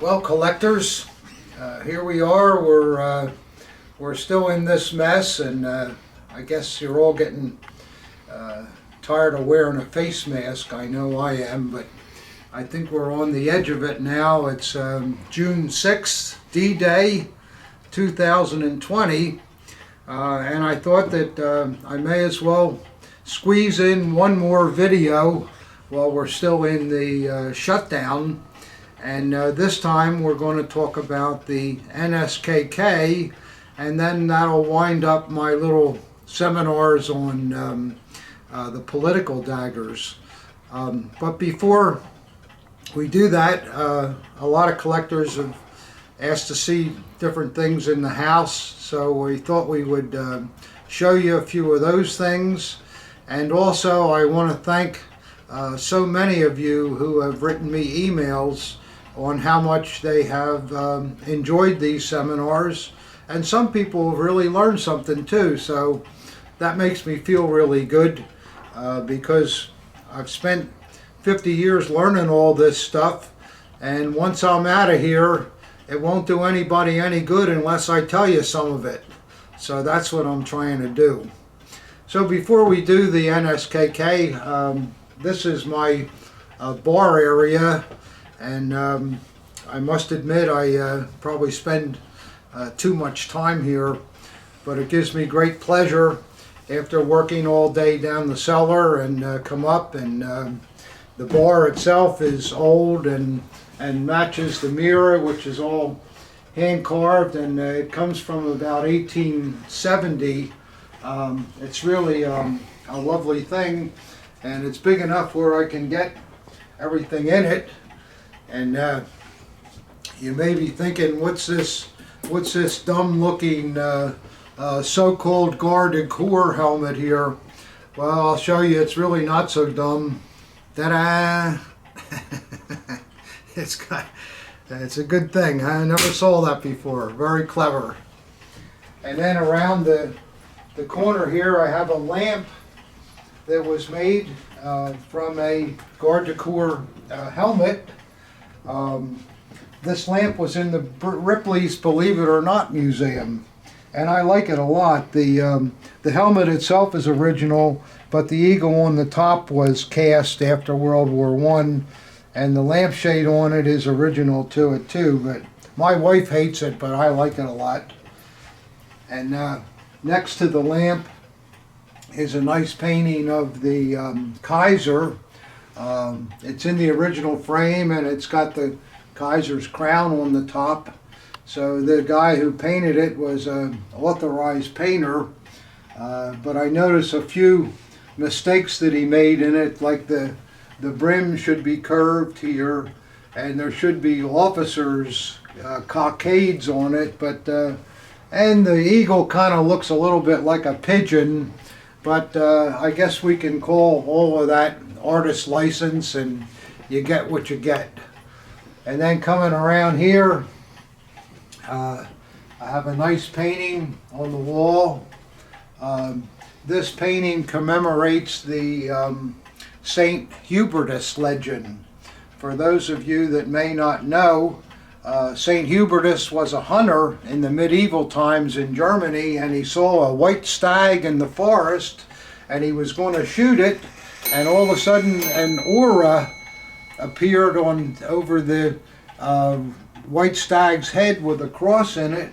Well, collectors, here we are. We're still in this mess, and I guess you're all getting tired of wearing a face mask. I know I am, but I think we're on the edge of it now. It's June 6th, D-Day, 2020, and I thought that I may as well squeeze in one more video while we're still in the shutdown. And this time we're going to talk about the NSKK, and then that'll wind up my little seminars on the political daggers. But before we do that, a lot of collectors have asked to see different things in the house, so we thought we would show you a few of those things. And also I want to thank so many of you who have written me emails on how much they have enjoyed these seminars, and some people have really learned something too, so that makes me feel really good because I've spent 50 years learning all this stuff, and once I'm out of here it won't do anybody any good unless I tell you some of it. So that's what I'm trying to do. So before we do the NSKK, this is my bar area. And I must admit I probably spend too much time here, but it gives me great pleasure after working all day down the cellar and come up, and the bar itself is old and matches the mirror, which is all hand carved, and it comes from about 1870. It's really a lovely thing, and it's big enough where I can get everything in it. And you may be thinking, what's this dumb looking so-called Garde du Corps helmet here? Well, I'll show you, it's really not so dumb. Ta-da! It's a good thing. I never saw that before. Very clever. And then around the corner here I have a lamp that was made from a Garde du Corps helmet. This lamp was in the Ripley's Believe It or Not Museum, and I like it a lot. The helmet itself is original, but the eagle on the top was cast after World War I, and the lampshade on it is original to it too, but my wife hates it, but I like it a lot. And next to the lamp is a nice painting of the Kaiser. It's in the original frame, and it's got the Kaiser's crown on the top. So the guy who painted it was an authorized painter, but I noticed a few mistakes that he made in it, like the brim should be curved here, and there should be officers' cockades on it, but and the eagle kind of looks a little bit like a pigeon, but I guess we can call all of that artist license, and you get what you get. And then coming around here, I have a nice painting on the wall. This painting commemorates the Saint Hubertus legend. For those of you that may not know, Saint Hubertus was a hunter in the medieval times in Germany, and he saw a white stag in the forest, and he was going to shoot it, and all of a sudden an aura appeared over the white stag's head with a cross in it,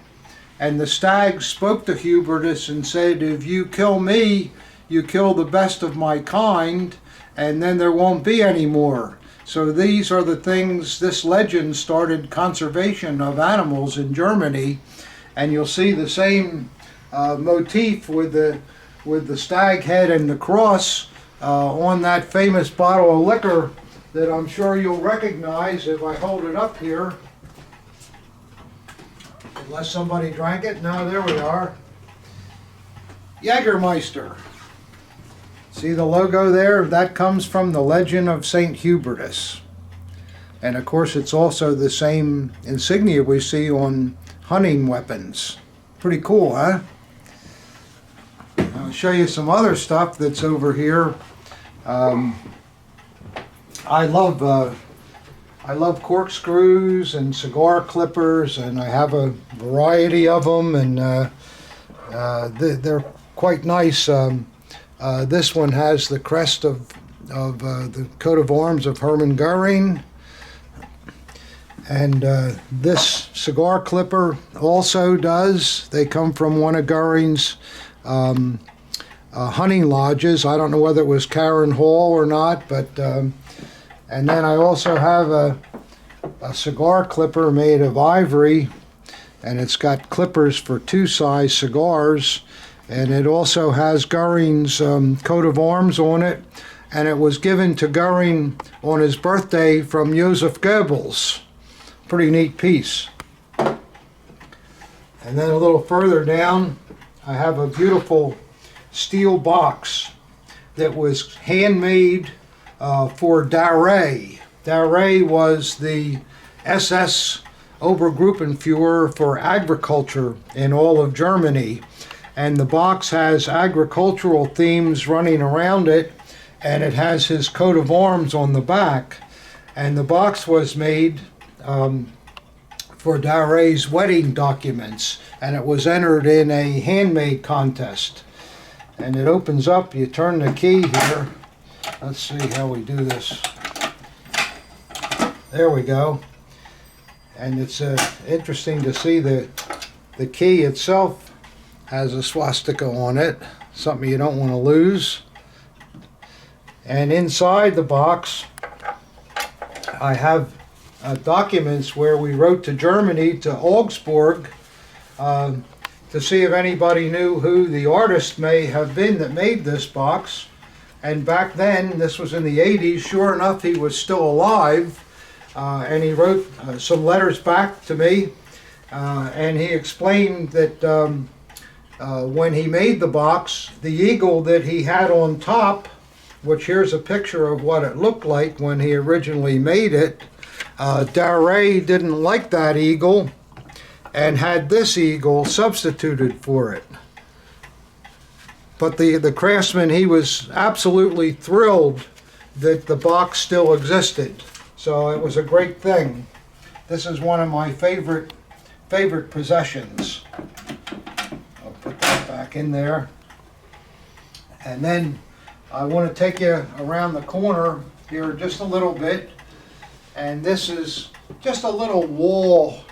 and the stag spoke to Hubertus and said, "If you kill me, you kill the best of my kind, and then there won't be any more." So these are the things, this legend started conservation of animals in Germany, and you'll see the same motif with the stag head and the cross on that famous bottle of liquor that I'm sure you'll recognize if I hold it up here. Unless somebody drank it. No, there we are. Jägermeister. See the logo there? That comes from the legend of Saint Hubertus. And of course it's also the same insignia we see on hunting weapons. Pretty cool, huh? I'll show you some other stuff that's over here. I love I love corkscrews and cigar clippers, and I have a variety of them, and they're quite nice. This one has the crest of the coat of arms of Hermann Goering. And this cigar clipper also does. They come from one of Goering's hunting lodges. I don't know whether it was Karen Hall or not, but and then I also have a cigar clipper made of ivory, and it's got clippers for 2-size cigars, and it also has Goering's coat of arms on it, and it was given to Goering on his birthday from Joseph Goebbels. Pretty neat piece. And then a little further down, I have a beautiful steel box that was handmade for Daré. Daré was the SS Obergruppenführer for agriculture in all of Germany. And the box has agricultural themes running around it, and it has his coat of arms on the back. And the box was made for Daré's wedding documents, and it was entered in a handmade contest. And it opens up, you turn the key here. Let's see how we do this. There we go. And it's interesting to see the key itself has a swastika on it, something you don't want to lose. And inside the box, I have documents where we wrote to Germany, to Augsburg, to see if anybody knew who the artist may have been that made this box. And back then, this was in the 80s, sure enough, he was still alive, and he wrote some letters back to me, and he explained that when he made the box, the eagle that he had on top, which here's a picture of what it looked like when he originally made it, Daré didn't like that eagle and had this eagle substituted for it. But the craftsman, he was absolutely thrilled that the box still existed. So it was a great thing. This is one of my favorite possessions. I'll put that back in there. And then I want to take you around the corner here just a little bit. And this is just a little wall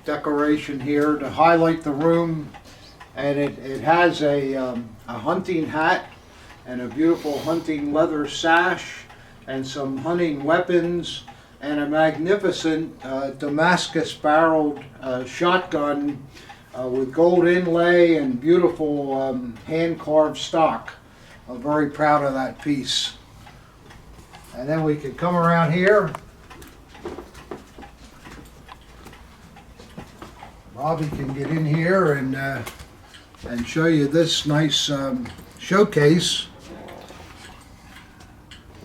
decoration here to highlight the room. And it has a hunting hat and a beautiful hunting leather sash and some hunting weapons and a magnificent Damascus barreled shotgun with gold inlay and beautiful hand-carved stock. I'm very proud of that piece. And then we could come around here. Bobby can get in here and show you this nice showcase.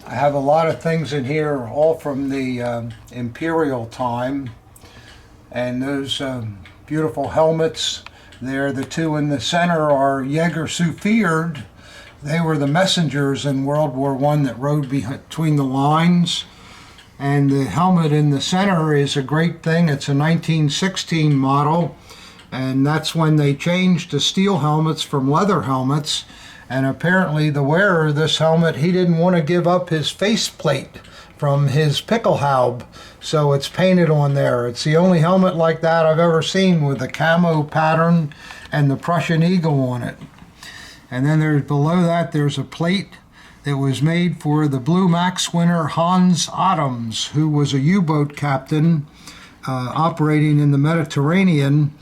I have a lot of things in here, all from the Imperial time, and those beautiful helmets there. The two in the center are Jägersuffiert. They were the messengers in World War I that rode between the lines. And the helmet in the center is a great thing. It's a 1916 model, and that's when they changed to steel helmets from leather helmets. And apparently the wearer of this helmet, he didn't want to give up his faceplate from his Pickelhaube, so it's painted on there. It's the only helmet like that I've ever seen with the camo pattern and the Prussian eagle on it. And then there's below that, there's a plate that was made for the Blue Max winner Hans Adams, who was a U-boat captain operating in the Mediterranean,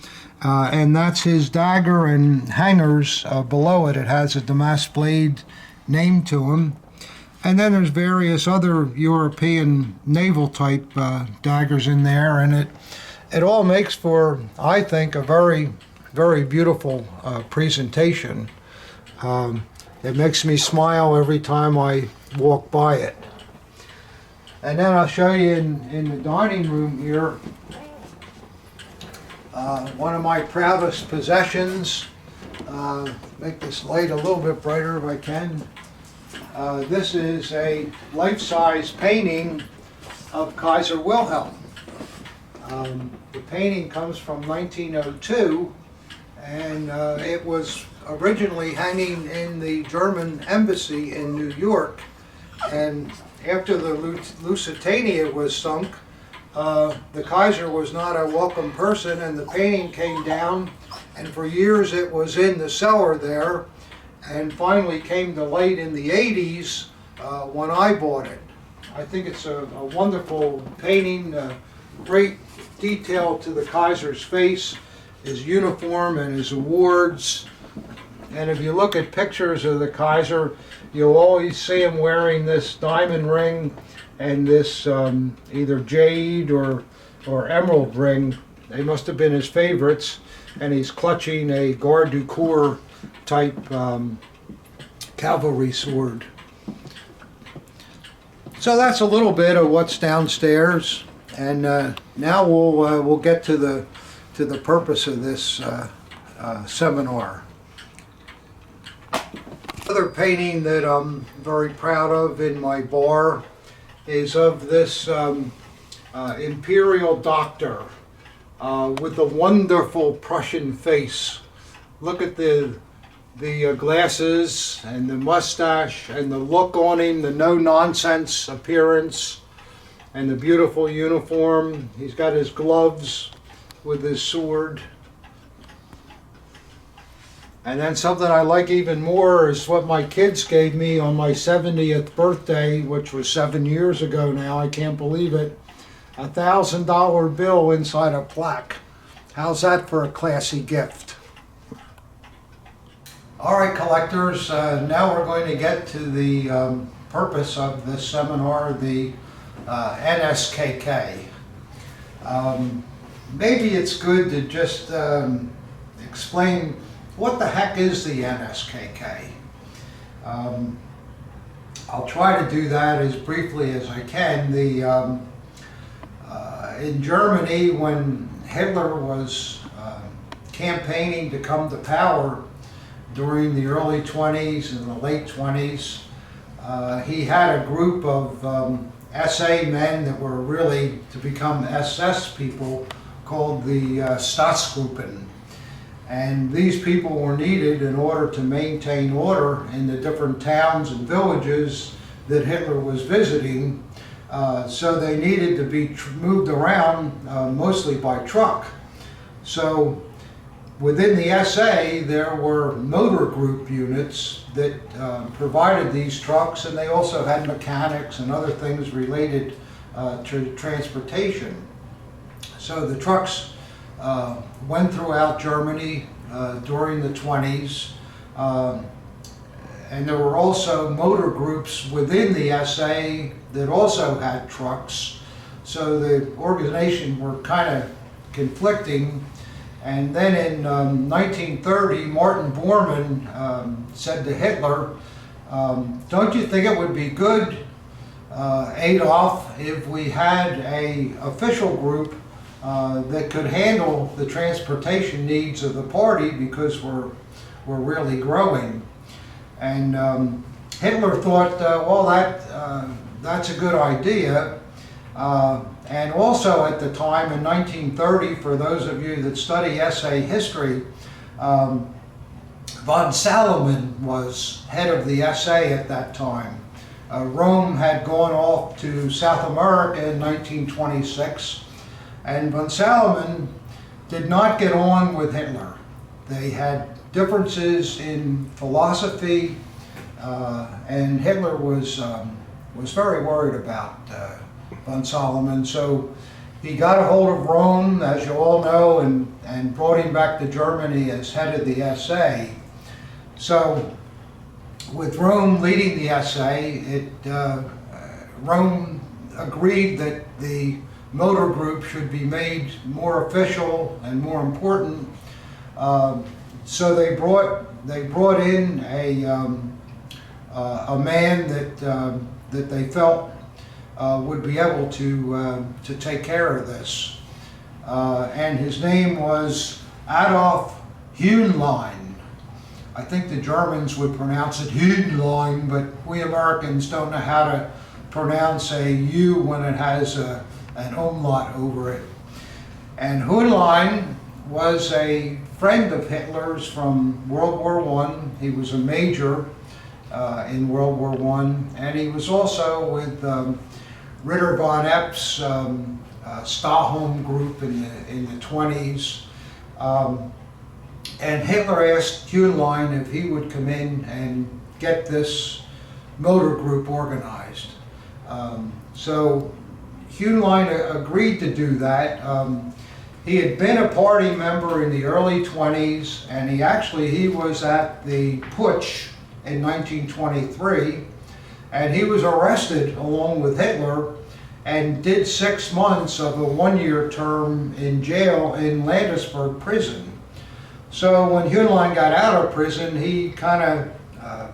and that's his dagger and hangers below it. It has a Damascus blade named to him. And then there's various other European naval type daggers in there, and it all makes for, I think, a very, very beautiful presentation. It makes me smile every time I walk by it. And then I'll show you in the dining room here, one of my proudest possessions. Make this light a little bit brighter if I can. This is a life-size painting of Kaiser Wilhelm. The painting comes from 1902, and it was originally hanging in the German embassy in New York. And after the Lusitania was sunk, the Kaiser was not a welcome person, and the painting came down, and for years it was in the cellar there, and finally came to light in the 80s when I bought it. I think it's a wonderful painting, great detail to the Kaiser's face, his uniform and his awards. And if you look at pictures of the Kaiser, you'll always see him wearing this diamond ring and this either jade or emerald ring. They must have been his favorites. And he's clutching a garde du corps type cavalry sword. So that's a little bit of what's downstairs, and now we'll get to the purpose of this seminar. Another painting that I'm very proud of in my bar is of this imperial doctor with a wonderful Prussian face. Look at the glasses and the mustache and the look on him, the no-nonsense appearance, and the beautiful uniform. He's got his gloves with his sword. And then something I like even more is what my kids gave me on my 70th birthday, which was 7 years ago now, I can't believe it. A $1,000 bill inside a plaque. How's that for a classy gift? All right, collectors, now we're going to get to the purpose of this seminar, the NSKK. Maybe it's good to just explain what the heck is the NSKK. I'll try to do that as briefly as I can. In Germany, when Hitler was campaigning to come to power, during the early 20s and the late 20s, he had a group of SA men that were really to become SS people called the Staatsgruppen. And these people were needed in order to maintain order in the different towns and villages that Hitler was visiting. So they needed to be moved around mostly by truck. So within the SA, there were motor group units that provided these trucks, and they also had mechanics and other things related to transportation. So the trucks went throughout Germany during the 20s, and there were also motor groups within the SA that also had trucks. So the organization were kind of conflicting. And then in 1930, Martin Bormann said to Hitler, don't you think it would be good, Adolf, if we had an official group that could handle the transportation needs of the party, because we're really growing? And Hitler thought, well, that's a good idea. And also at the time in 1930, for those of you that study SA history, von Salomon was head of the SA at that time. Rome had gone off to South America in 1926, and von Salomon did not get on with Hitler. They had differences in philosophy, and Hitler was very worried about von Salomon. So he got a hold of Rome, as you all know, and brought him back to Germany as head of the SA. So with Rome leading the SA, Rome agreed that the motor group should be made more official and more important. So they brought in a man that they felt would be able to take care of this, and his name was Adolf Hühnlein. I think the Germans would pronounce it Hühnlein, but we Americans don't know how to pronounce a U when it has an umlaut over it. And Heinlein was a friend of Hitler's from World War I. He was a major in World War I, and he was also with Ritter von Epp's Stockholm group in the 20s. And Hitler asked Heinlein if he would come in and get this motor group organized. So Heinlein agreed to do that. He had been a party member in the early 20s, and he was at the Putsch in 1923, and he was arrested along with Hitler and did 6 months of a 1-year term in jail in Landesberg prison. So when Heinlein got out of prison, he kind of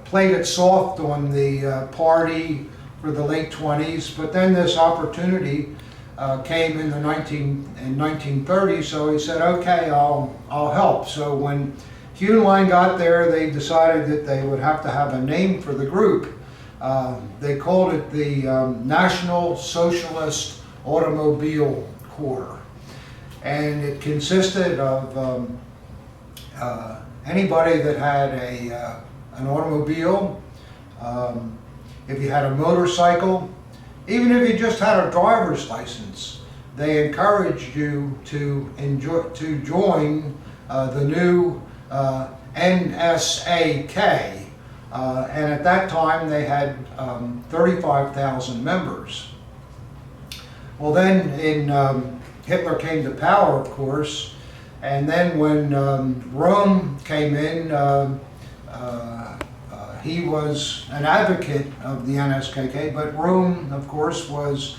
played it soft on the party for the late 20s, but then this opportunity came in 1930, so he said, okay, I'll help. So when Heinlein got there, they decided that they would have to have a name for the group. They called it the National Socialist Automobile Corps. And it consisted of anybody that had an automobile, if you had a motorcycle, even if you just had a driver's license, they encouraged you to join the new NSKK. And at that time they had 35,000 members. Well, then Hitler came to power, of course, and then when Rome came in, he was an advocate of the NSKK, but Rome, of course, was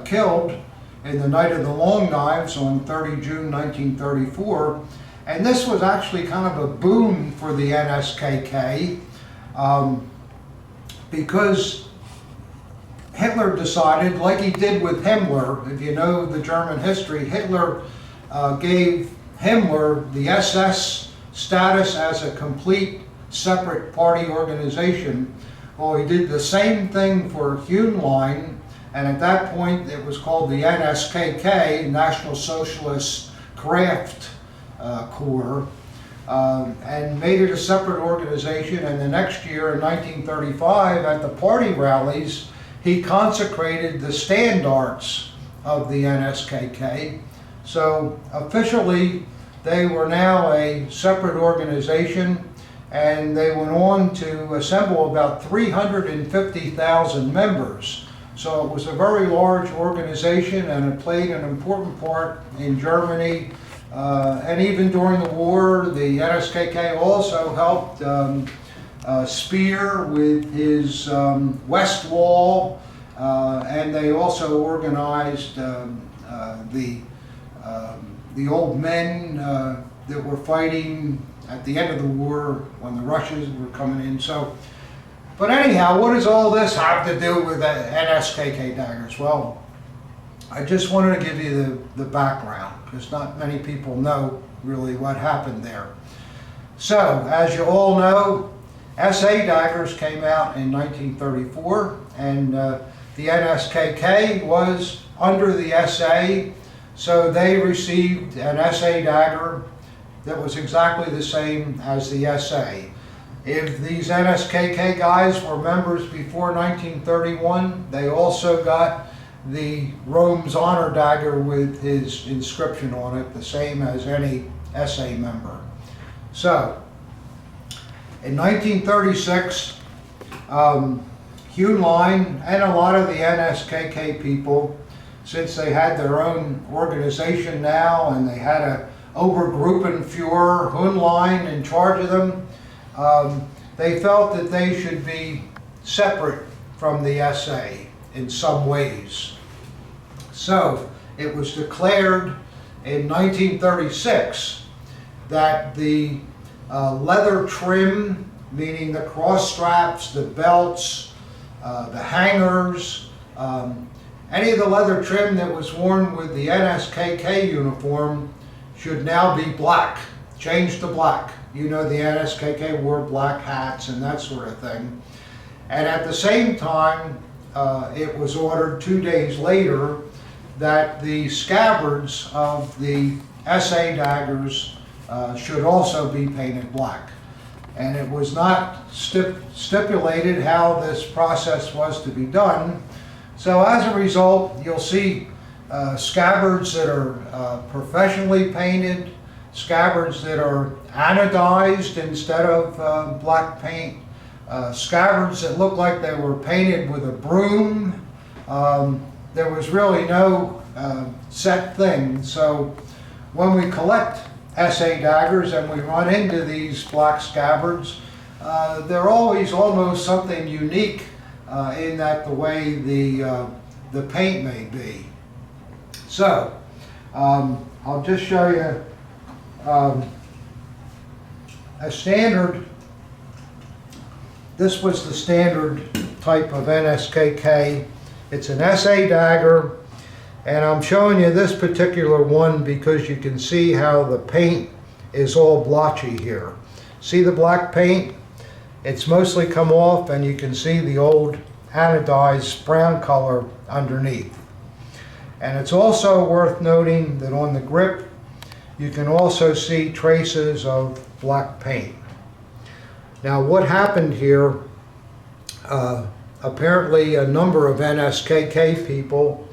killed in the Night of the Long Knives on 30 June 1934. And this was actually kind of a boon for the NSKK because Hitler decided, like he did with Himmler, if you know the German history, Hitler gave Himmler the SS status as a complete separate party organization. Well, he did the same thing for Heinlein, and at that point it was called the NSKK, National Socialist Kraft Corps, and made it a separate organization. And the next year, in 1935, at the party rallies, he consecrated the standards of the NSKK. So officially, they were now a separate organization, and they went on to assemble about 350,000 members. So it was a very large organization, and it played an important part in Germany. And even during the war, the NSKK also helped Speer with his West Wall, and they also organized the old men that were fighting at the end of the war when the Russians were coming in. So, but anyhow, what does all this have to do with the NSKK daggers? Well, I just wanted to give you the background, because not many people know really what happened there. So, as you all know, SA daggers came out in 1934, and the NSKK was under the SA, so they received an SA dagger that was exactly the same as the SA. If these NSKK guys were members before 1931, they also got the Rome's honor dagger with his inscription on it, the same as any SA member. So, in 1936, Heinlein and a lot of the NSKK people, since they had their own organization now and they had a Obergruppenführer, Heinlein, in charge of them, they felt that they should be separate from the SA in some ways. So it was declared in 1936 that the leather trim, meaning the cross straps, the belts, the hangers, any of the leather trim that was worn with the NSKK uniform should now be black, changed to black. You know, the NSKK wore black hats and that sort of thing. And at the same time, it was ordered 2 days later that the scabbards of the SA daggers should also be painted black. And it was not stipulated how this process was to be done. So as a result, you'll see scabbards that are professionally painted, scabbards that are anodized instead of black paint, scabbards that look like they were painted with a broom. There was really no set thing. So when we collect SA daggers and we run into these black scabbards, they're always almost something unique in that the way the paint may be. So I'll just show you a standard. This was the standard type of NSKK. It's an SA dagger, and I'm showing you this particular one because you can see how the paint is all blotchy here. See the black paint? It's mostly come off, and you can see the old anodized brown color underneath. And it's also worth noting that on the grip you can also see traces of black paint. Now what happened here, apparently a number of NSKK people,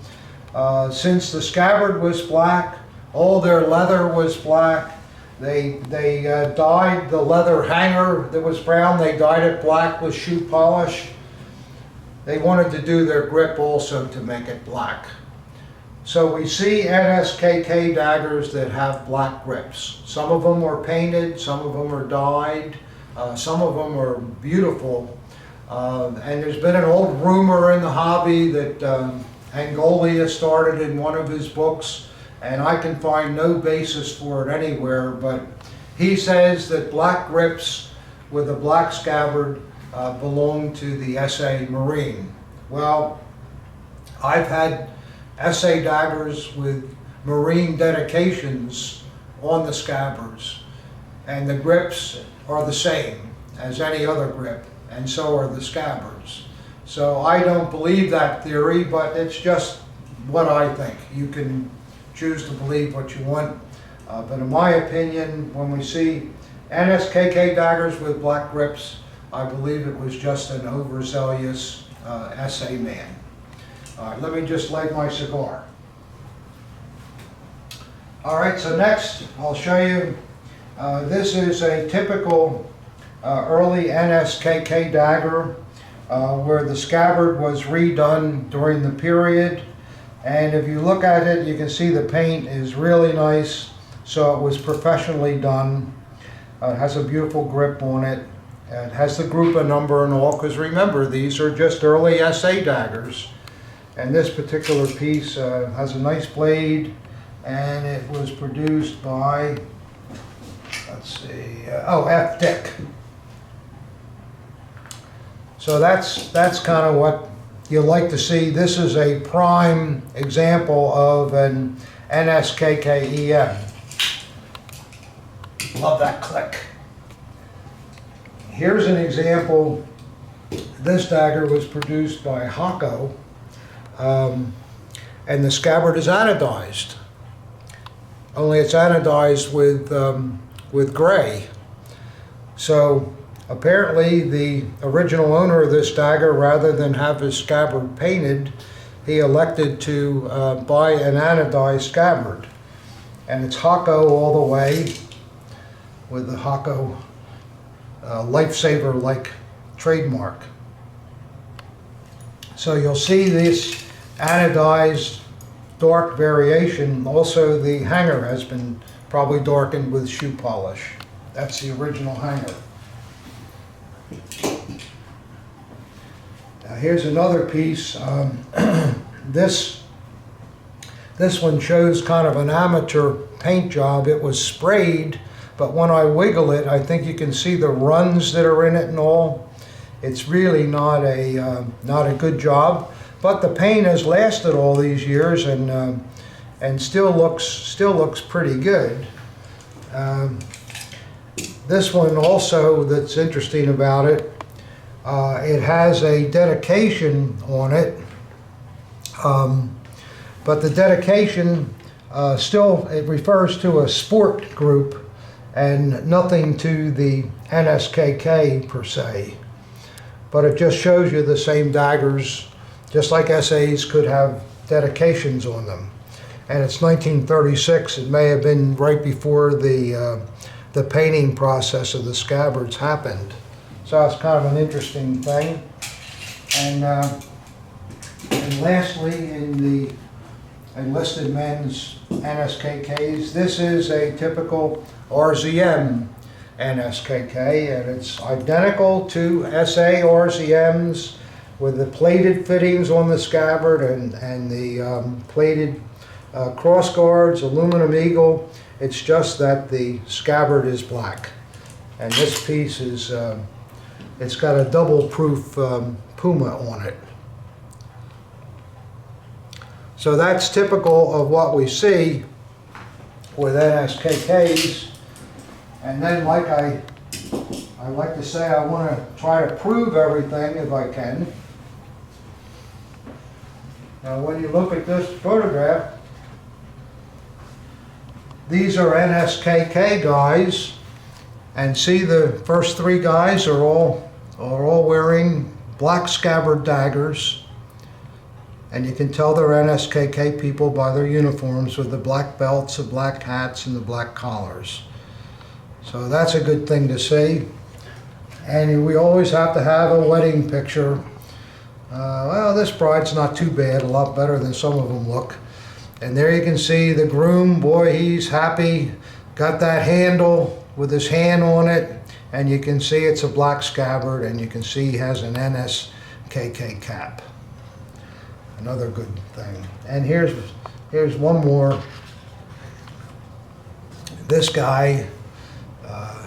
since the scabbard was black, all their leather was black, they dyed the leather hanger that was brown, they dyed it black with shoe polish. They wanted to do their grip also to make it black. So we see NSKK daggers that have black grips. Some of them were painted, some of them are dyed, some of them are beautiful. And there's been an old rumor in the hobby that Angolia started in one of his books, and I can find no basis for it anywhere, but he says that black grips with a black scabbard belong to the SA Marine. Well, I've had SA daggers with Marine dedications on the scabbards, and the grips are the same as any other grip, and so are the scabbards. So I don't believe that theory, but it's just what I think. You can choose to believe what you want, but in my opinion, when we see NSKK daggers with black grips, I believe it was just an overzealous SA man. All right, let me just light my cigar. All right, so next I'll show you, this is a typical early NSKK dagger where the scabbard was redone during the period. And if you look at it, you can see the paint is really nice, so it was professionally done. It has a beautiful grip on it. It has the group number and all, because remember, these are just early SA daggers. And this particular piece has a nice blade, and it was produced by, let's see, F. Dick. So that's kind of what you like to see. This is a prime example of an NSKK EM. Love that click. Here's an example. This dagger was produced by Hako, and the scabbard is anodized. Only it's anodized with gray. So apparently the original owner of this dagger, rather than have his scabbard painted, he elected to buy an anodized scabbard. And it's Hako all the way, with the Hako lifesaver-like trademark. So you'll see this anodized dark variation. Also, the hanger has been probably darkened with shoe polish. That's the original hanger. Now here's another piece. This one shows kind of an amateur paint job. It was sprayed, but when I wiggle it, I think you can see the runs that are in it and all. It's really not a good job, but the paint has lasted all these years and still looks pretty good. This one also, that's interesting about it, It has a dedication on it, but the dedication still, it refers to a sport group and nothing to the NSKK per se. But it just shows you the same daggers, just like SAs could have dedications on them. And it's 1936. It may have been right before the painting process of the scabbards happened. So it's kind of an interesting thing. And lastly, in the enlisted men's NSKKs, this is a typical RZM NSKK, and it's identical to SA RZMs with the plated fittings on the scabbard and the plated cross guards, aluminum eagle. It's just that the scabbard is black, and this piece is it's got a double proof puma on it. So that's typical of what we see with NSKKs. And then, like I like to say, I want to try to prove everything if I can. Now, when you look at this photograph, these are NSKK guys, and see the first three guys are all wearing black scabbard daggers, and you can tell they're NSKK people by their uniforms with the black belts, the black hats, and the black collars. So that's a good thing to see. And we always have to have a wedding picture. Well, this bride's not too bad, a lot better than some of them look. And there you can see the groom. Boy, he's happy. Got that handle with his hand on it. And you can see it's a black scabbard, and you can see he has an NSKK cap. Another good thing. And here's one more. This guy,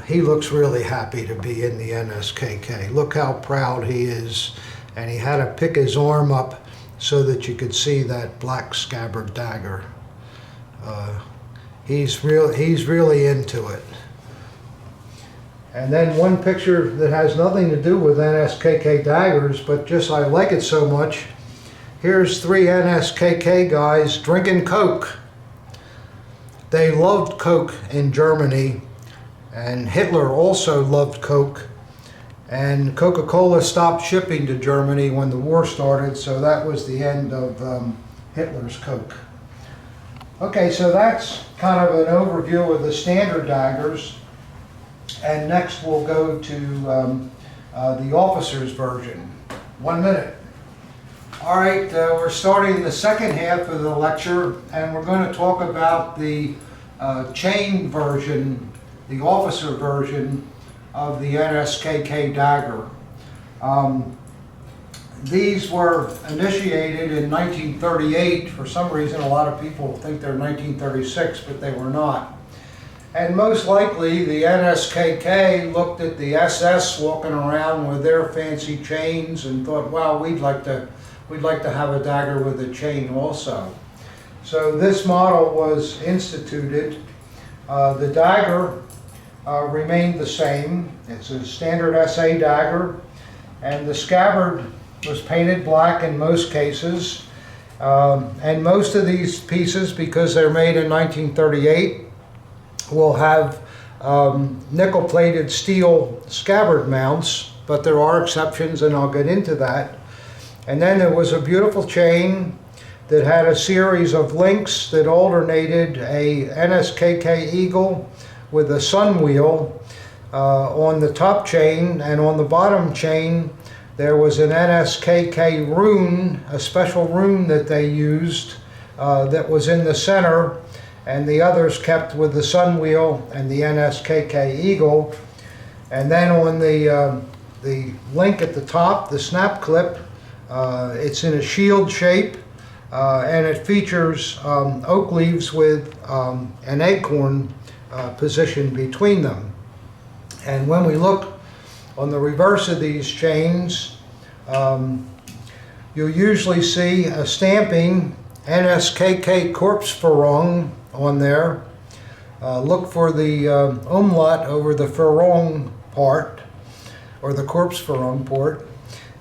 he looks really happy to be in the NSKK. Look how proud he is. And he had to pick his arm up so that you could see that black scabbard dagger. He's really into it. And then one picture that has nothing to do with NSKK daggers, but just I like it so much. Here's three NSKK guys drinking Coke. They loved Coke in Germany, and Hitler also loved Coke. And Coca-Cola stopped shipping to Germany when the war started, so that was the end of Hitler's Coke. Okay, so that's kind of an overview of the standard daggers. And next we'll go to the officer's version. 1 minute. All right, we're starting the second half of the lecture, and we're going to talk about the chain version, the officer version of the NSKK dagger. These were initiated in 1938. For some reason, a lot of people think they're 1936, but they were not. And most likely, the NSKK looked at the SS walking around with their fancy chains and thought, "Wow, we'd like to have a dagger with a chain also." So this model was instituted. The dagger remained the same. It's a standard SA dagger, and the scabbard was painted black in most cases. And most of these pieces, because they're made in 1938, will have nickel-plated steel scabbard mounts, but there are exceptions, and I'll get into that. And then there was a beautiful chain that had a series of links that alternated a NSKK eagle with a sun wheel on the top chain, and on the bottom chain there was an NSKK rune, a special rune that they used that was in the center, and the others kept with the sun wheel and the NSKK eagle. And then on the link at the top, the snap clip, it's in a shield shape, and it features oak leaves with an acorn positioned between them. And when we look on the reverse of these chains, you'll usually see a stamping NSKK Korpsführung on there. Look for the umlaut over the Führung part, or the Korpsführung part.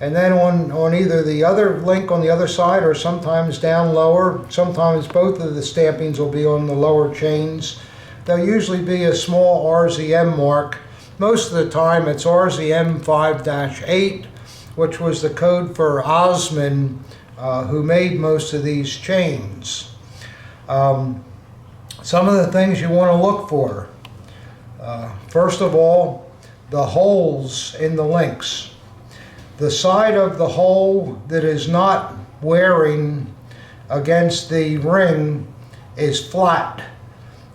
And then on either the other link on the other side, or sometimes down lower, sometimes both of the stampings will be on the lower chains. There'll usually be a small RZM mark. Most of the time it's RZM 5-8, which was the code for Osman, who made most of these chains. Some of the things you want to look for. First of all, the holes in the links. The side of the hole that is not wearing against the ring is flat,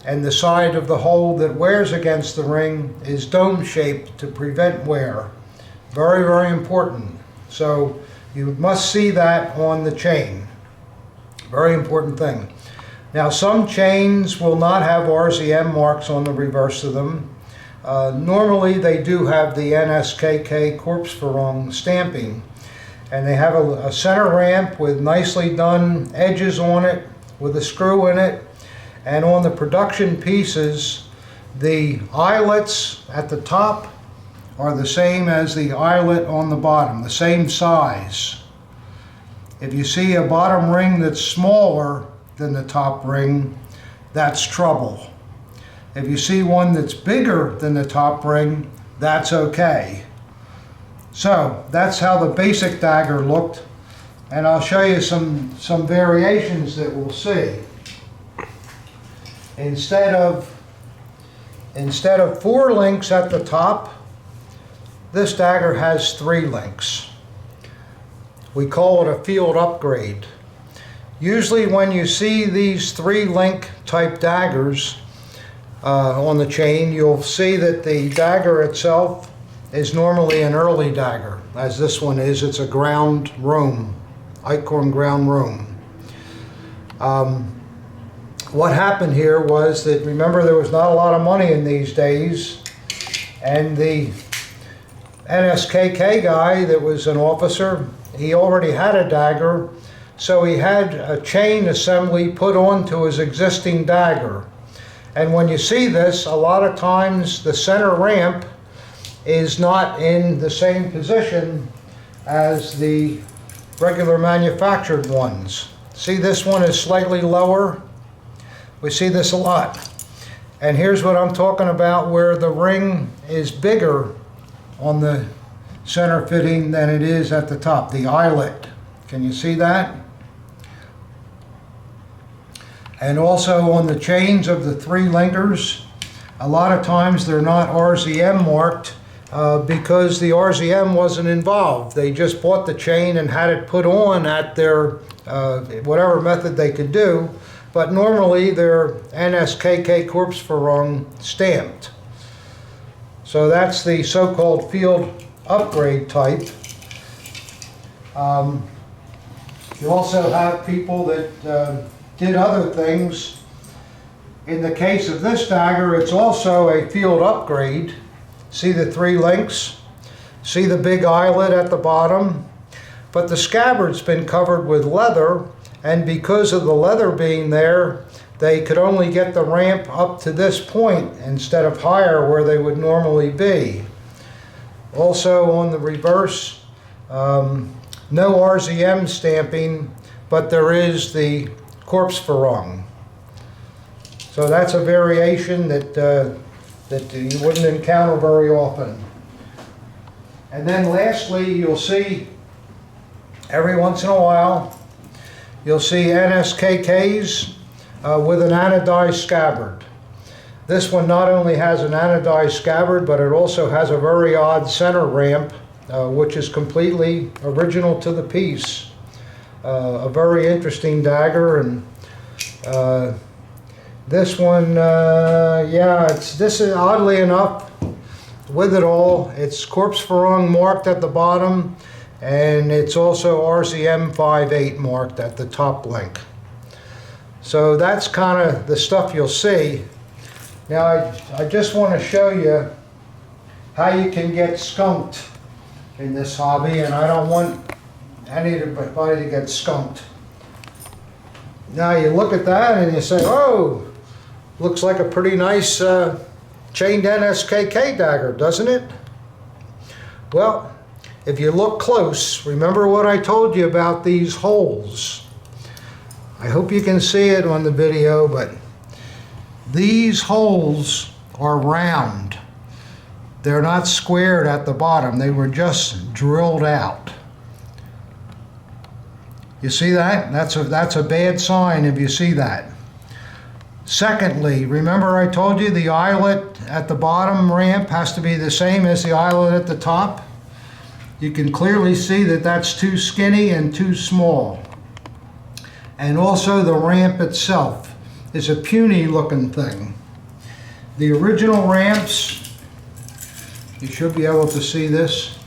and the side of the hole that wears against the ring is dome-shaped to prevent wear. Very, very important. So you must see that on the chain. Very important thing. Now, some chains will not have RZM marks on the reverse of them. Normally they do have the NSKK corpse ferrung stamping, and they have a center ramp with nicely done edges on it with a screw in it. And on the production pieces, the eyelets at the top are the same as the eyelet on the bottom, the same size. If you see a bottom ring that's smaller than the top ring, that's trouble. If you see one that's bigger than the top ring, that's okay. So that's how the basic dagger looked, and I'll show you some variations that we'll see. Instead of 4 links at the top, this dagger has 3 links. We call it a field upgrade. Usually when you see these 3-link type daggers on the chain, you'll see that the dagger itself is normally an early dagger, as this one is. It's a ground room, Eichhorn ground room. What happened here was that, remember, there was not a lot of money in these days, and the NSKK guy that was an officer, he already had a dagger, so he had a chain assembly put onto his existing dagger. And when you see this, a lot of times the center ramp is not in the same position as the regular manufactured ones. See, this one is slightly lower. We see this a lot. And here's what I'm talking about, where the ring is bigger on the center fitting than it is at the top, the eyelet. Can you see that? And also on the chains of the 3 linkers, a lot of times they're not RZM marked because the RZM wasn't involved. They just bought the chain and had it put on at their whatever method they could do, but normally they're NSKK corpse ferrung stamped. So that's the so-called field upgrade type. You also have people that did other things. In the case of this dagger, it's also a field upgrade. See the 3 links? See the big eyelet at the bottom? But the scabbard's been covered with leather, and because of the leather being there, they could only get the ramp up to this point instead of higher where they would normally be. Also on the reverse, no RZM stamping, but there is the corpse ferrung. So that's a variation that you wouldn't encounter very often. And then lastly, you'll see every once in a while, you'll see NSKKs with an anodized scabbard. This one not only has an anodized scabbard, but it also has a very odd center ramp, which is completely original to the piece. A very interesting dagger, and this one, this is oddly enough, with it all, it's corpse ferrung marked at the bottom, and it's also RZM 5-8 marked at the top link. So that's kind of the stuff you'll see. Now I just want to show you how you can get skunked in this hobby, and I don't want anybody to get skunked. Now you look at that and you say, oh, looks like a pretty nice chained NSKK dagger, doesn't it? Well, if you look close, remember what I told you about these holes. I hope you can see it on the video, but these holes are round. They're not squared at the bottom. They were just drilled out. You see that? That's a bad sign if you see that. Secondly, remember I told you the eyelet at the bottom ramp has to be the same as the eyelet at the top? You can clearly see that that's too skinny and too small. And also the ramp itself is a puny looking thing. The original ramps, you should be able to see this.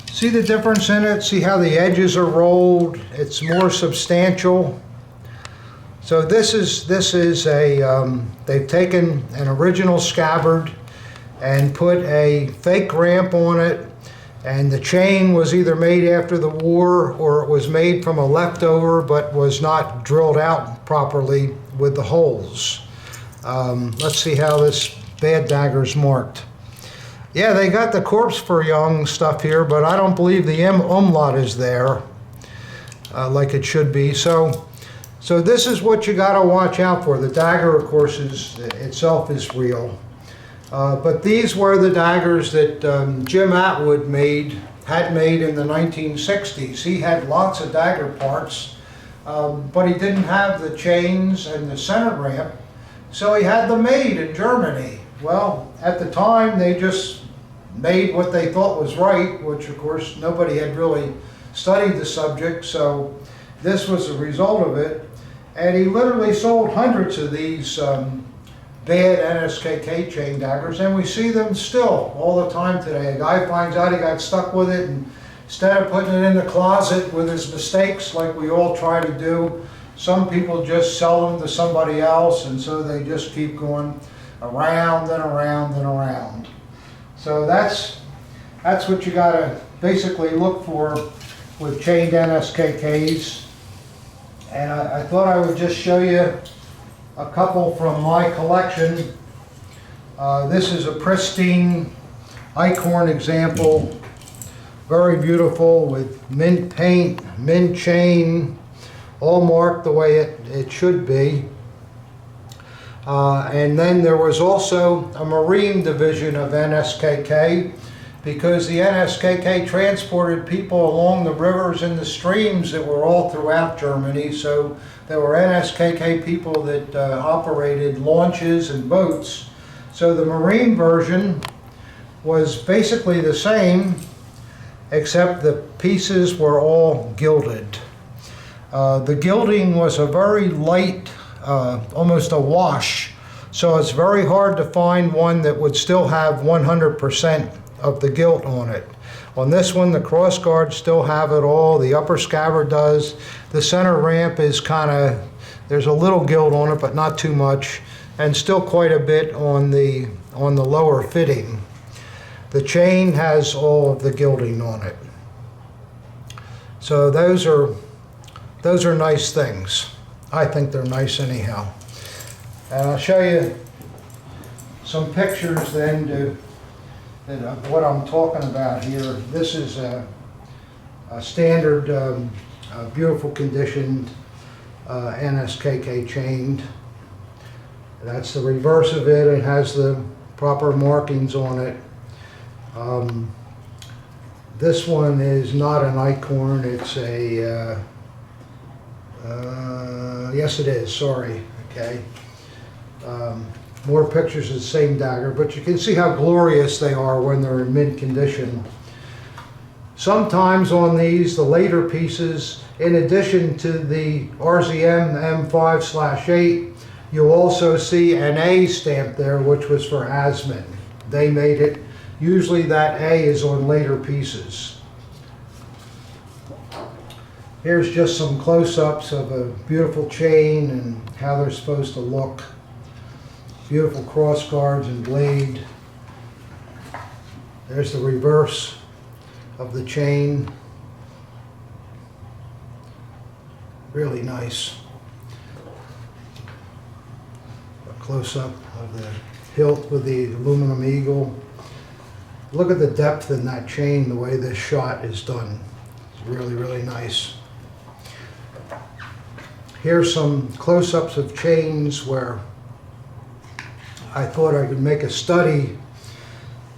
See the difference in it? See how the edges are rolled? It's more substantial. So this is a, they've taken an original scabbard and put a fake ramp on it, and the chain was either made after the war or it was made from a leftover but was not drilled out properly with the holes. Let's see how this bad dagger's marked. Yeah, they got the corpse for young stuff here, but I don't believe the umlaut is there like it should be. So this is what you got to watch out for. The dagger, of course, itself is real. But these were the daggers that Jim Atwood had made in the 1960s. He had lots of dagger parts, but he didn't have the chains and the center ramp, so he had them made in Germany. Well, at the time, they just made what they thought was right, which of course nobody had really studied the subject, so this was the result of it. And he literally sold hundreds of these bad NSKK chain daggers, and we see them still all the time today. A guy finds out he got stuck with it, and instead of putting it in the closet with his mistakes like we all try to do, some people just sell them to somebody else, and so they just keep going around and around and around. So that's what you got to basically look for with chained NSKKs. And I thought I would just show you a couple from my collection. This is a pristine Eichhorn example, very beautiful with mint paint, mint chain, all marked the way it should be. And then there was also a Marine division of NSKK, because the NSKK transported people along the rivers and the streams that were all throughout Germany. So there were NSKK people that operated launches and boats. So the Marine version was basically the same, except the pieces were all gilded. The gilding was a very light, almost a wash, so it's very hard to find one that would still have 100% of the gilt on it. On this one, the cross guards still have it all. The upper scabbard does. The center ramp is kind of, there's a little gilt on it, but not too much, and still quite a bit on the lower fitting. The chain has all of the gilding on it. So those are nice things. I think they're nice anyhow. And I'll show you some pictures then of what I'm talking about here. This is a standard, beautiful conditioned NSKK chained. That's the reverse of it. It has the proper markings on it. This one is not an Eichhorn. It's a, yes it is, sorry, okay. More pictures of the same dagger, but you can see how glorious they are when they're in mint condition. Sometimes on these, the later pieces, in addition to the RZM M5/8, you'll also see an A stamp there, which was for Asman. They made it. Usually that A is on later pieces. Here's just some close-ups of a beautiful chain and how they're supposed to look. Beautiful cross guards and blade. There's the reverse of the chain. Really nice. A close-up of the hilt with the aluminum eagle. Look at the depth in that chain, the way this shot is done. It's really, really nice. Here's some close-ups of chains where I thought I could make a study.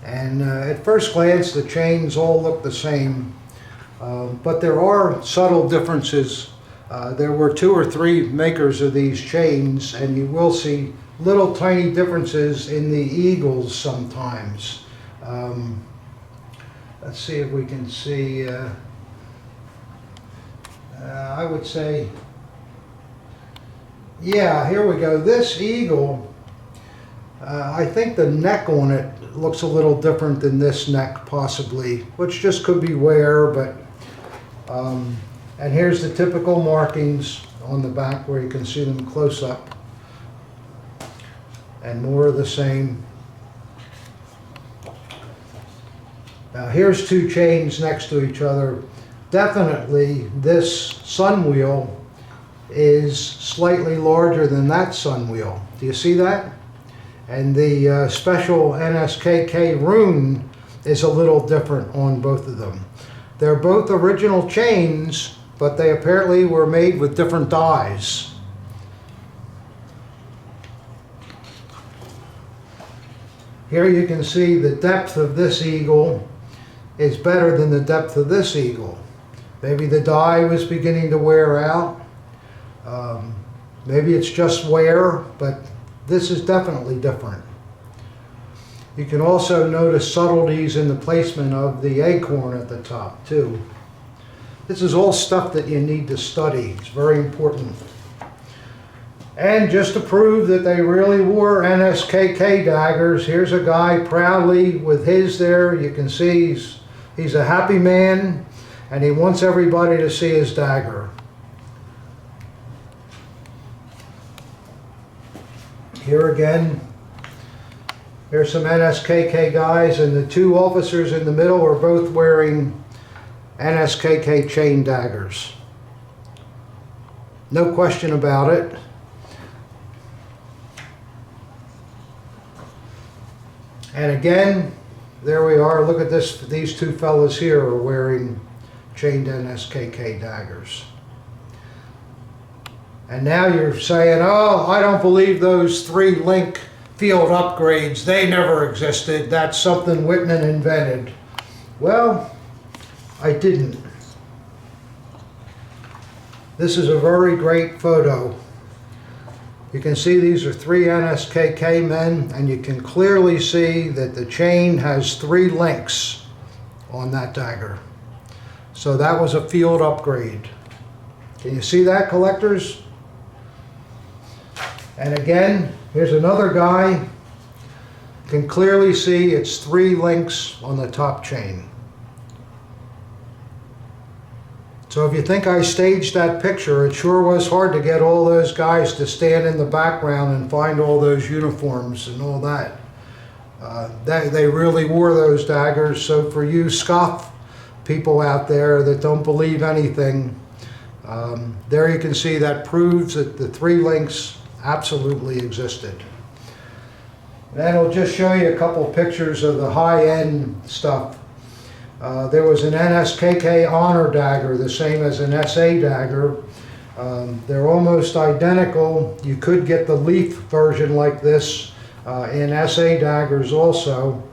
And at first glance, the chains all look the same. But there are subtle differences. There were 2 or 3 makers of these chains, and you will see little tiny differences in the eagles sometimes. Let's see if we can see. I would say, yeah, here we go. This eagle, I think the neck on it looks a little different than this neck, possibly, which just could be wear, but and here's the typical markings on the back where you can see them close up, and more of the same. Now here's 2 chains next to each other. Definitely this sun wheel is slightly larger than that sun wheel. Do you see that? And the special NSKK rune is a little different on both of them. They're both original chains, but they apparently were made with different dies. Here you can see the depth of this eagle is better than the depth of this eagle. Maybe the die was beginning to wear out. Maybe it's just wear, but this is definitely different. You can also notice subtleties in the placement of the acorn at the top too. This is all stuff that you need to study. It's very important. And just to prove that they really wore NSKK daggers, here's a guy proudly with his there. You can see he's a happy man, and he wants everybody to see his dagger. Here again, here's some NSKK guys, and the 2 officers in the middle are both wearing NSKK chain daggers. No question about it. And again, there we are. Look at this. These 2 fellas here are wearing chained NSKK daggers. And now you're saying, oh, I don't believe those 3 link field upgrades. They never existed. That's something Wittmann invented. Well, I didn't. This is a very great photo. You can see these are 3 NSKK men, and you can clearly see that the chain has 3 links on that dagger. So that was a field upgrade. Can you see that, collectors? And again, here's another guy. You can clearly see it's 3 links on the top chain. So if you think I staged that picture, it sure was hard to get all those guys to stand in the background and find all those uniforms and all that. They really wore those daggers. So for you scoff people out there that don't believe anything, there you can see that proves that the 3 links absolutely existed. Then I'll just show you a couple pictures of the high-end stuff. There was an NSKK honor dagger, the same as an SA dagger. They're almost identical. You could get the leaf version like this in SA daggers also,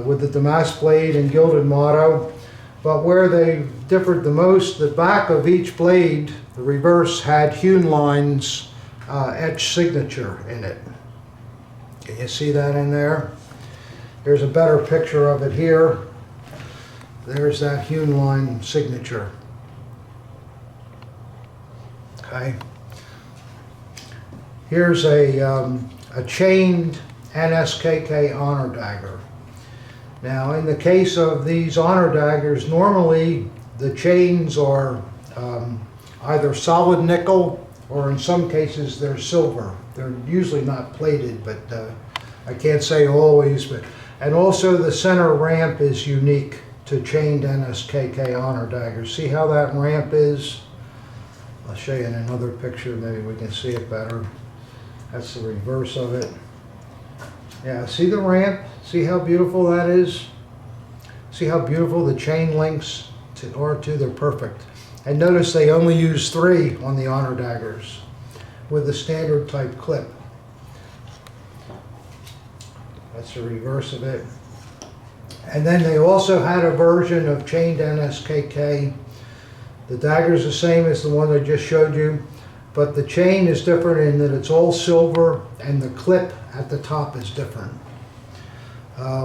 with the damask blade and gilded motto. But where they differed the most, the back of each blade, the reverse, had hewn lines, etched signature in it. Can you see that in there? Here's a better picture of it here. There's that hewn line signature. Okay. Here's a chained NSKK honor dagger. Now, in the case of these honor daggers, normally the chains are either solid nickel, or in some cases they're silver. They're usually not plated, but I can't say always. But and also the center ramp is unique to chained NSKK honor daggers. See how that ramp is? I'll show you in another picture, maybe we can see it better. That's the reverse of it. Yeah, see the ramp? See how beautiful that is? See how beautiful the chain links are to? They're perfect. And notice they only use 3 on the honor daggers with the standard type clip. That's the reverse of it. And then they also had a version of chained NSKK. The dagger is the same as the one I just showed you, but the chain is different in that it's all silver and the clip at the top is different.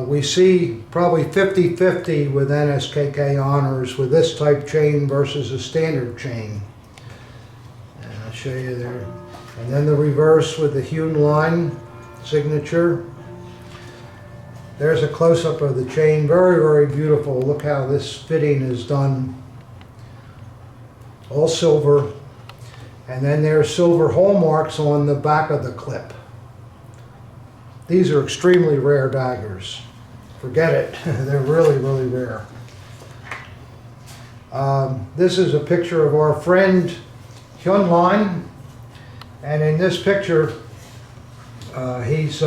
We see probably 50-50 with NSKK honors with this type chain versus a standard chain. And I'll show you there. And then the reverse with the hewn line signature. There's a close-up of the chain, very, very beautiful. Look how this fitting is done. All silver. And then there's silver hallmarks on the back of the clip. These are extremely rare daggers. Forget it, they're really, really rare. This is a picture of our friend Hyun Line. And in this picture, he's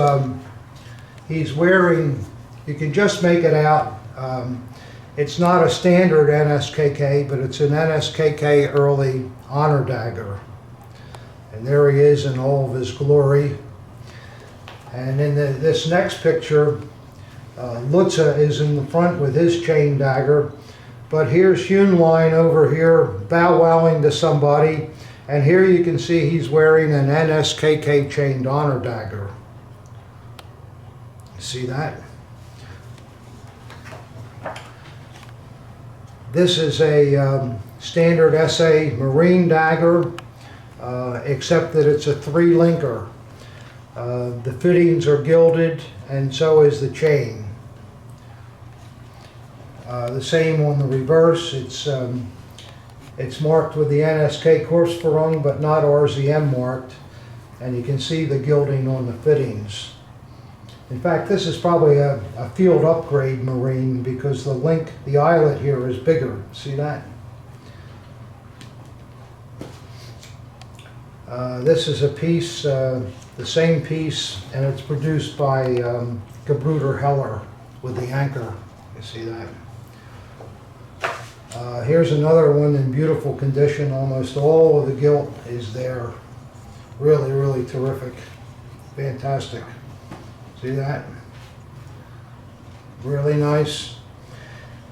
wearing, you can just make it out, it's not a standard NSKK, but it's an NSKK early honor dagger. And there he is in all of his glory. And in this next picture, Lutza is in the front with his chain dagger. But here's Hyun Line over here bow-wowing to somebody. And here you can see he's wearing an NSKK chained honor dagger. See that? This is a standard SA Marine dagger, except that it's a 3-linker. The fittings are gilded, and so is the chain. The same on the reverse. It's marked with the NSK Kursverung, but not RZM marked, and you can see the gilding on the fittings. In fact, this is probably a field upgrade Marine because the eyelet here is bigger. See that? This is a piece, the same piece, and it's produced by Gebruder Heller with the anchor. You see that? Here's another one in beautiful condition. Almost all of the gilt is there. Really, really terrific. Fantastic. See that? Really nice.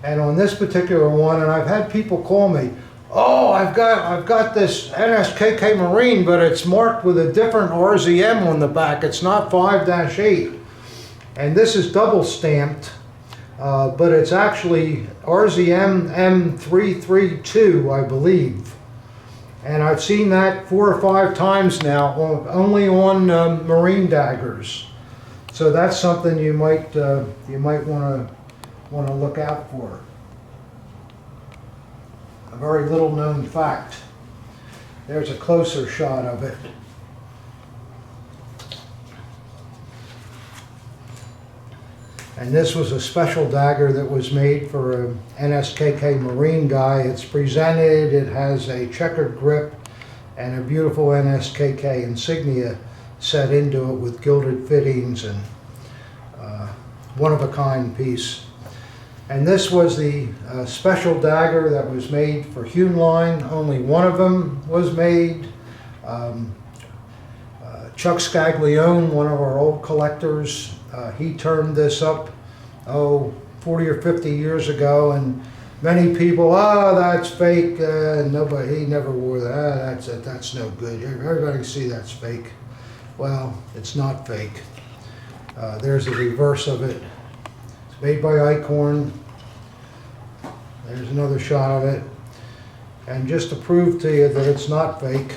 And on this particular one, and I've had people call me, oh, I've got this NSKK Marine, but it's marked with a different RZM on the back. It's not 5-8. And this is double stamped, but it's actually RZM M332, I believe. And I've seen that 4 or 5 times now, only on Marine daggers. So that's something you might want to look out for. A very little known fact. There's a closer shot of it. And this was a special dagger that was made for an NSKK Marine guy. It's presented, it has a checkered grip and a beautiful NSKK insignia set into it with gilded fittings and one-of-a-kind piece. And this was the special dagger that was made for Hyun Line. Only one of them was made. Chuck Scaglione, one of our old collectors, he turned this up, 40 or 50 years ago, and many people, that's fake, he never wore that, that's no good. Everybody can see that's fake. Well, it's not fake. There's a reverse of it. It's made by Eichhorn. There's another shot of it. And just to prove to you that it's not fake,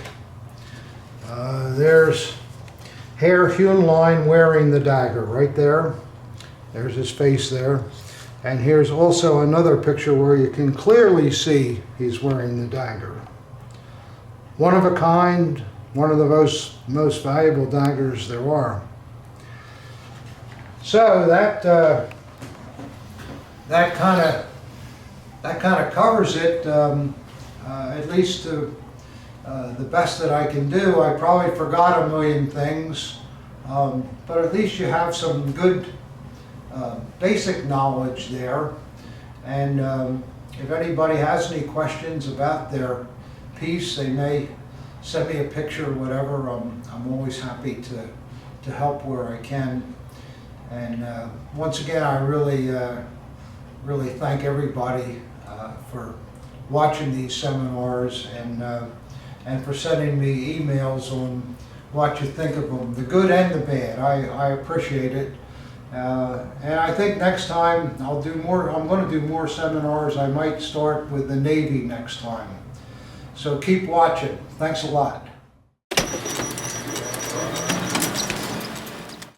there's Herr Hyun Line wearing the dagger right there. There's his face there. And here's also another picture where you can clearly see he's wearing the dagger. One of a kind, one of the most valuable daggers there are. So that kind of covers it, at least to the best that I can do. I probably forgot a million things, but at least you have some good basic knowledge there. And if anybody has any questions about their piece, they may send me a picture or whatever. I'm always happy to help where I can. And once again, I really thank everybody for watching these seminars and for sending me emails on what you think of them, the good and the bad. I appreciate it. And I think next time I'll do more. I'm going to do more seminars. I might start with the Navy next time. So keep watching. Thanks a lot.